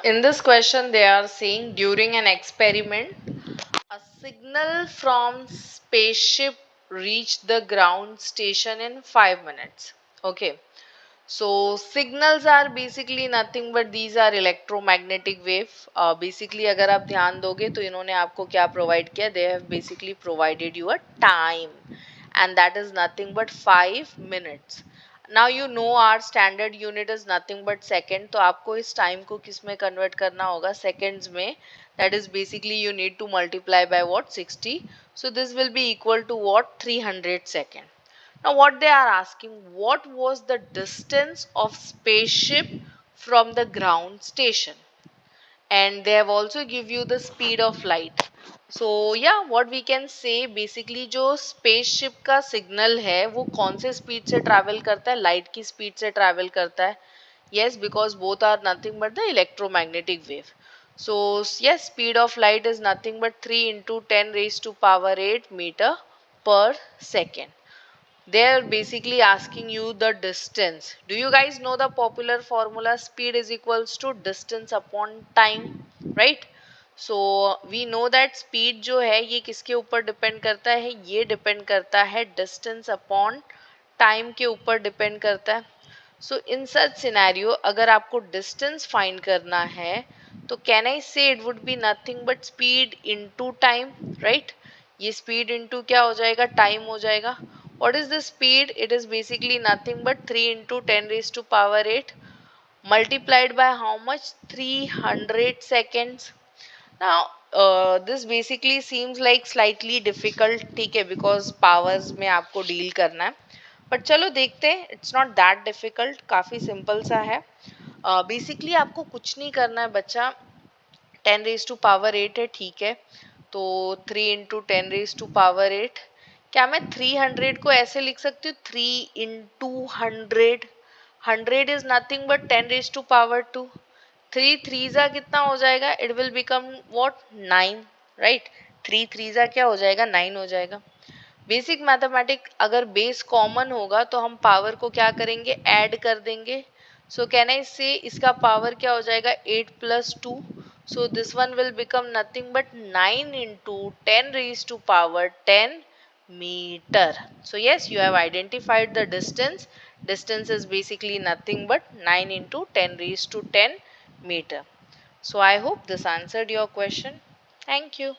in this question they are saying during an experiment a signal from spaceship reached the ground station in 5 minutes. Okay, so signals are basically nothing but these are electromagnetic wave. Basically अगर आप ध्यान दोगे तो इन्होंने आपको क्या provide किया, they have basically provided you a time and that is nothing but 5 minutes. Now you know our standard unit is nothing but second, तो आपको इस time को किस में convert करना होगा, seconds में. That is basically you need to multiply by what, 60. So this will be equal to what, 300 second. Now what they are asking, what was the distance of spaceship from the ground station? And they have also give you the speed of light. So yeah, what we can say basically जो spaceship का signal है वो कौन से speed से travel करता है, light की speed से travel करता है. Yes, because both are nothing but the electromagnetic wave. So yes, speed of light is nothing but 3 into 10 raised to power 8 meter per second. They are basically asking you the distance. Do you guys know the popular formula, speed is equals to distance upon time, right? So we know that speed जो है ये किसके ऊपर depend करता है, ये depend करता है distance upon time के ऊपर डिपेंड करता है. So in such scenario अगर आपको distance find करना है तो can I say it would be nothing but speed into time, right? ये speed into क्या हो जाएगा, time हो जाएगा. What is the speed? It is basically nothing but 3 into 10 raised to power 8 multiplied by how much, 300 seconds. Now this basically seems like slightly difficult, ठीक है, because powers में आपको deal करना है. But चलो देखते हैं, it's not that difficult, काफ़ी simple सा है. Basically आपको कुछ नहीं करना है बच्चा, 10 raised to power 8 है, ठीक है, तो 3 into 10 raised to power 8. क्या मैं 300 को ऐसे लिख सकती हूँ, 3 into 100. 100 is nothing but 10 raised to power 2. 3 3 जा कितना हो जाएगा, it will become what, 9, right? 3 3 जा क्या हो जाएगा, 9 हो जाएगा. बेसिक मैथमेटिक अगर बेस कॉमन होगा तो हम पावर को क्या करेंगे, ऐड कर देंगे. सो कैन आई से इसका पावर क्या हो जाएगा, 8 plus 2. So this one will become nothing but 9 into 10 raised to power 10 meter. So yes, you have identified the distance. Distance is basically nothing but 9 into 10 raised to 10 meter. So I hope this answered your question. Thank you.